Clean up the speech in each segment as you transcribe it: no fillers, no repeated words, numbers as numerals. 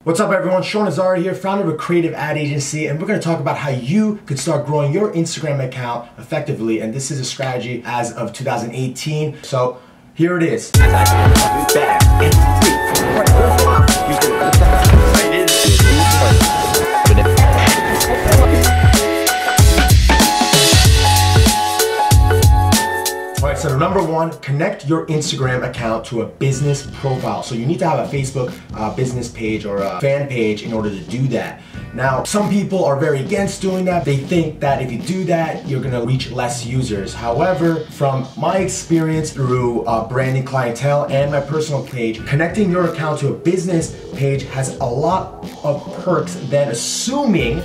What's up everyone, Azari here, founder of a creative ad agency, and we're going to talk about how you could start growing your Instagram account effectively, and this is a strategy as of 2018. So here it is. Alright, so number one, connect your Instagram account to a business profile. So you need to have a Facebook business page or a fan page in order to do that. Now, some people are very against doing that. They think that if you do that, you're gonna reach less users. However, from my experience through branding clientele and my personal page, connecting your account to a business page has a lot of perks than assuming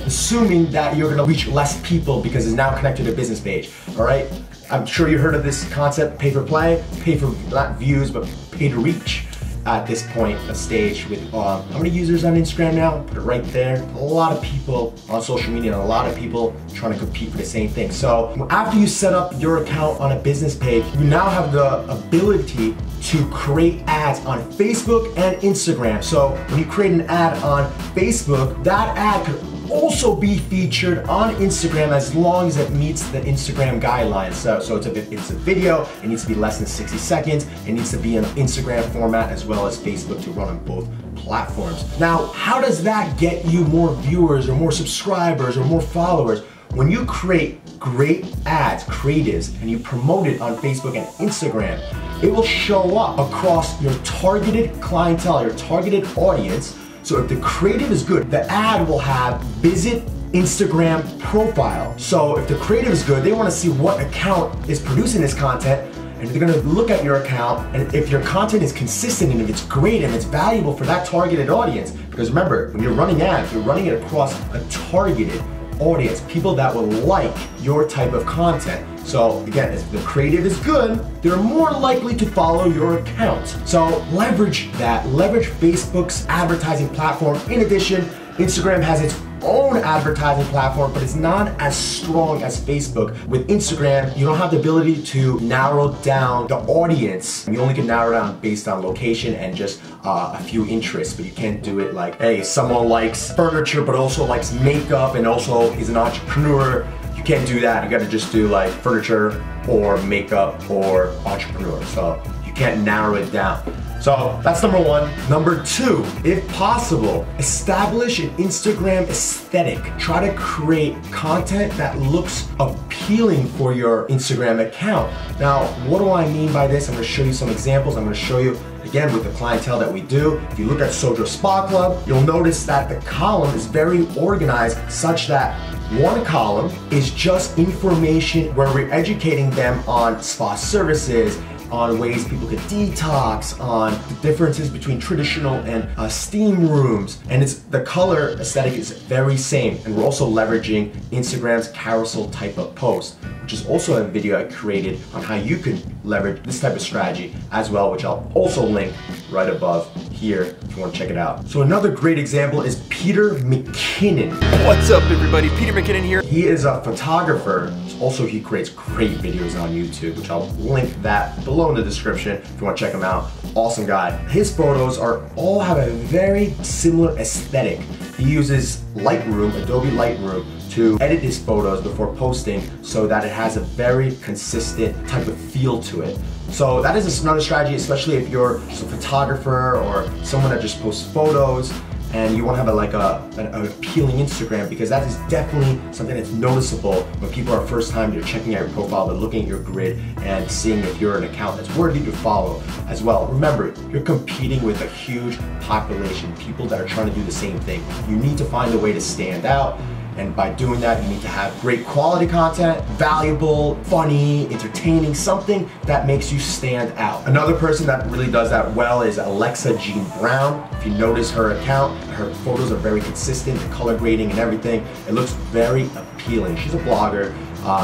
that you're gonna reach less people because it's now connected to a business page, all right? I'm sure you heard of this concept, pay for play, pay for not views, but pay to reach at this point, a stage with how many users on Instagram now? Put it right there. A lot of people on social media and a lot of people trying to compete for the same thing. So after you set up your account on a business page, you now have the ability to create ads on Facebook and Instagram. So when you create an ad on Facebook, that ad could also be featured on Instagram as long as it meets the Instagram guidelines. So it's a video, it needs to be less than 60 seconds, it needs to be in Instagram format as well as Facebook to run on both platforms. Now, how does that get you more viewers or more subscribers or more followers? When you create great ads, creatives, and you promote it on Facebook and Instagram, it will show up across your targeted clientele, your targeted audience. So if the creative is good, the ad will have visit Instagram profile. So if the creative is good, they want to see what account is producing this content, and they're going to look at your account, and if your content is consistent and if it's great and it's valuable for that targeted audience, because remember, when you're running ads, you're running it across a targeted audience, people that will like your type of content. So again, if the creative is good, they're more likely to follow your account. So leverage that, leverage Facebook's advertising platform. In addition, Instagram has its own advertising platform, but it's not as strong as Facebook. With Instagram, you don't have the ability to narrow down the audience. You only can narrow down based on location and just a few interests, but you can't do it like, hey, someone likes furniture, but also likes makeup and also is an entrepreneur. You can't do that. You gotta just do like furniture or makeup or entrepreneur. So you can't narrow it down. So that's number one. Number two, if possible, establish an Instagram aesthetic. Try to create content that looks appealing for your Instagram account. Now, what do I mean by this? I'm gonna show you some examples. I'm gonna show you again with the clientele that we do. If you look at Sojo Spa Club, you'll notice that the column is very organized such that one column is just information where we're educating them on spa services, on ways people could detox, on the differences between traditional and steam rooms. And the color aesthetic is very same. And we're also leveraging Instagram's carousel type of post, which is also a video I created on how you can leverage this type of strategy as well, which I'll also link right above here if you want to check it out. So another great example is Peter McKinnon. What's up everybody, Peter McKinnon here. He is a photographer. Also, he creates great videos on YouTube, which I'll link that below in the description if you want to check him out. Awesome guy. His photos all have a very similar aesthetic. He uses Lightroom, Adobe Lightroom, to edit his photos before posting so that it has a very consistent type of feel to it. So that is another strategy, especially if you're just a photographer or someone that just posts photos and you want to have an appealing Instagram, because that is definitely something that's noticeable when people are first time, you're checking out your profile, they're looking at your grid and seeing if you're an account that's worthy to follow as well. Remember, you're competing with a huge population, people that are trying to do the same thing. You need to find a way to stand out. And by doing that, you need to have great quality content, valuable, funny, entertaining, something that makes you stand out. Another person that really does that well is Alexa Jean Brown. If you notice her account, her photos are very consistent, the color grading and everything. It looks very appealing. She's a blogger.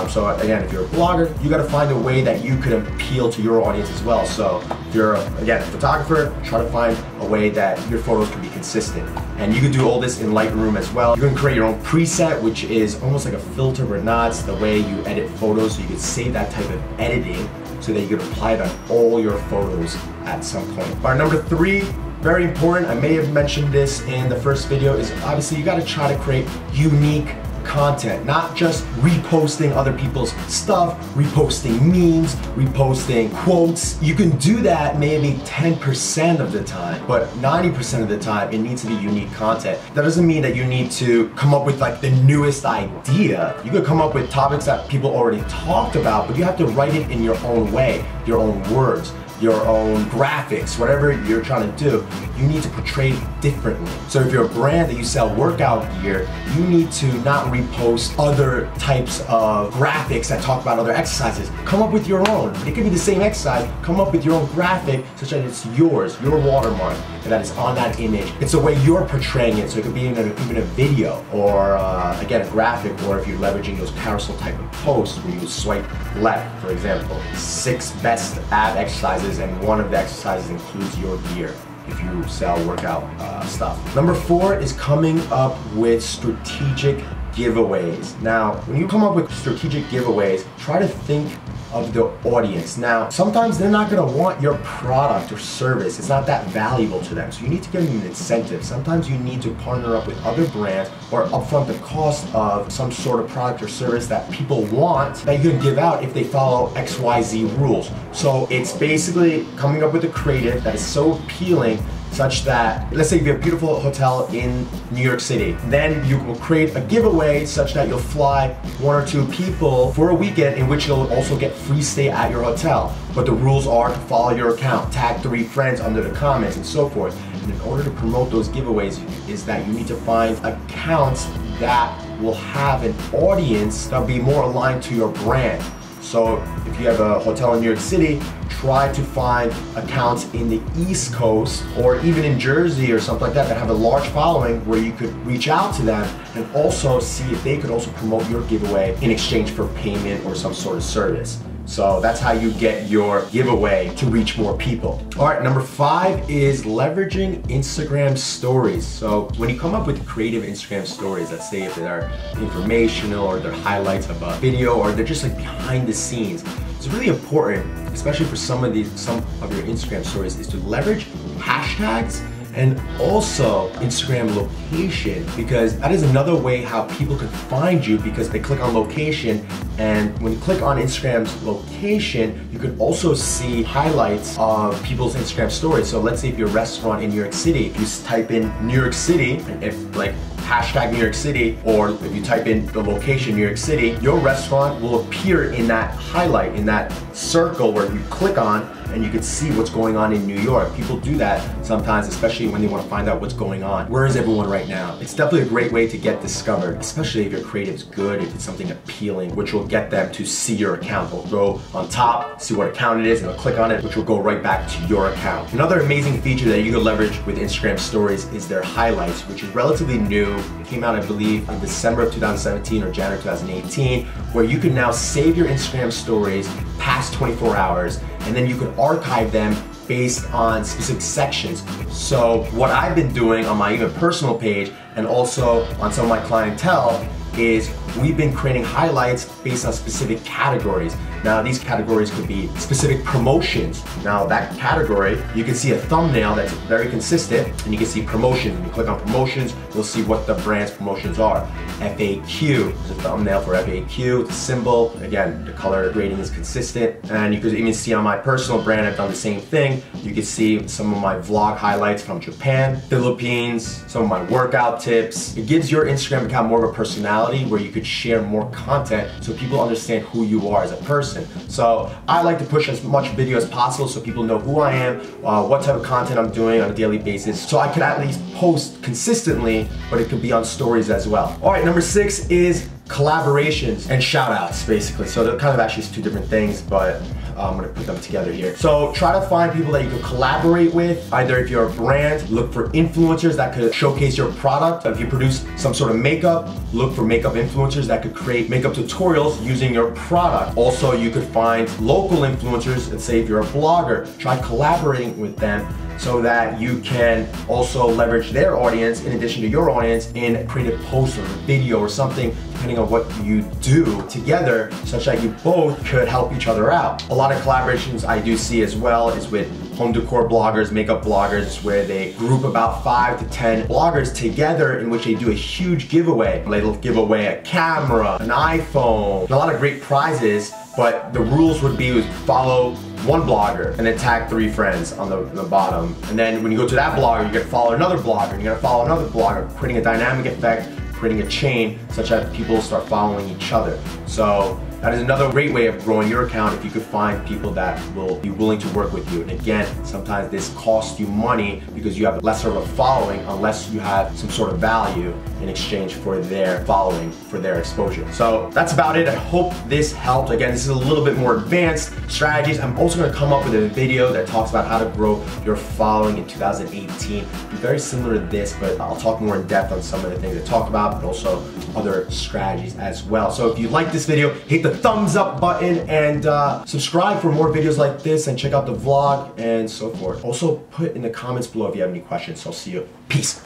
So again, if you're a blogger, you gotta find a way that you could appeal to your audience as well. So if you're, again, a photographer, try to find a way that your photos can be consistent. And you can do all this in Lightroom as well. You can create your own preset, which is almost like a filter, but not. It's the way you edit photos, so you can save that type of editing so that you can apply it on all your photos at some point. Our number three very important, I may have mentioned this in the first video, is obviously you gotta try to create unique content, not just reposting other people's stuff, reposting memes, reposting quotes. You can do that maybe 10% of the time, but 90% of the time it needs to be unique content. That doesn't mean that you need to come up with like the newest idea. You could come up with topics that people already talked about, but you have to write it in your own way, your own words, your own graphics, whatever you're trying to do, you need to portray it differently. So if you're a brand that you sell workout gear, you need to not repost other types of graphics that talk about other exercises. Come up with your own. It could be the same exercise, come up with your own graphic such that it's yours, your watermark, and that is on that image. It's the way you're portraying it, so it could be even a video, or again, a graphic, or if you're leveraging those carousel type of posts where you swipe left, for example. 6 best ab exercises, and one of the exercises includes your gear if you sell workout stuff. Number 4 is coming up with strategic giveaways. Now, when you come up with strategic giveaways, try to think of the audience. Now, sometimes they're not gonna want your product or service. It's not that valuable to them. So you need to give them an incentive. Sometimes you need to partner up with other brands or upfront the cost of some sort of product or service that people want that you can give out if they follow XYZ rules. So it's basically coming up with a creative that is so appealing such that, let's say you have a beautiful hotel in New York City, then you will create a giveaway such that you'll fly 1 or 2 people for a weekend in which you'll also get free stay at your hotel. But the rules are to follow your account, tag 3 friends under the comments and so forth. And in order to promote those giveaways is that you need to find accounts that will have an audience that'll be more aligned to your brand. So if you have a hotel in New York City, try to find accounts in the East Coast or even in Jersey or something like that that have a large following where you could reach out to them and also see if they could also promote your giveaway in exchange for payment or some sort of service. So that's how you get your giveaway to reach more people. All right, number 5 is leveraging Instagram stories. So when you come up with creative Instagram stories, let's say if they're informational or they're highlights of a video or they're just like behind the scenes, it's really important, especially for some of your Instagram stories, is to leverage hashtags and also Instagram location, because that is another way how people could find you, because they click on location, and when you click on Instagram's location, you could also see highlights of people's Instagram stories. So let's say if you're a restaurant in New York City, if you type in New York City, and if like hashtag New York City, or if you type in the location New York City, your restaurant will appear in that highlight, in that circle where you click on, and you can see what's going on in New York. People do that sometimes, especially when they want to find out what's going on. Where is everyone right now? It's definitely a great way to get discovered, especially if your creative is good, if it's something appealing, which will get them to see your account. They'll go on top, see what account it is, and they'll click on it, which will go right back to your account. Another amazing feature that you can leverage with Instagram stories is their highlights, which is relatively new. It came out, I believe, in December of 2017 or January 2018, where you can now save your Instagram stories past 24 hours, and then you can archive them based on specific sections. So what I've been doing on my even personal page and also on some of my clientele is we've been creating highlights based on specific categories. Now these categories could be specific promotions. Now that category, you can see a thumbnail that's very consistent, and you can see promotions. When you click on promotions, you'll see what the brand's promotions are. FAQ, there's a thumbnail for FAQ, the symbol, again, the color grading is consistent. And you could even see on my personal brand, I've done the same thing. You can see some of my vlog highlights from Japan, Philippines, some of my workout tips. It gives your Instagram account more of a personality where you could share more content so people understand who you are as a person. So I like to push as much video as possible so people know who I am, what type of content I'm doing on a daily basis, so I could at least post consistently, but it could be on stories as well. All right, number 6 is collaborations and shoutouts, basically. So they're kind of actually 2 different things, but I'm gonna put them together here. So try to find people that you can collaborate with. Either if you're a brand, look for influencers that could showcase your product. If you produce some sort of makeup, look for makeup influencers that could create makeup tutorials using your product. Also, you could find local influencers. Let's say if you're a blogger, try collaborating with them so that you can also leverage their audience in addition to your audience in create a post or a video or something, depending on what you do together, such that you both could help each other out. A lot of collaborations I do see as well is with home decor bloggers, makeup bloggers, where they group about 5 to 10 bloggers together in which they do a huge giveaway. They'll give away a camera, an iPhone, and a lot of great prizes, but the rules would be follow one blogger and then tag 3 friends on the bottom. And then when you go to that blogger, you gotta follow another blogger, and you gotta follow another blogger, creating a dynamic effect, creating a chain such that people start following each other. So that is another great way of growing your account if you could find people that will be willing to work with you. And again, sometimes this costs you money because you have lesser of a following unless you have some sort of value in exchange for their following, for their exposure. So that's about it. I hope this helped. Again, this is a little bit more advanced strategies. I'm also gonna come up with a video that talks about how to grow your following in 2018. Very similar to this, but I'll talk more in depth on some of the things I talk about, but also other strategies as well. So if you like this video, hit the thumbs up button and subscribe for more videos like this, and check out the vlog and so forth. Also put in the comments below if you have any questions. So I'll see you. Peace.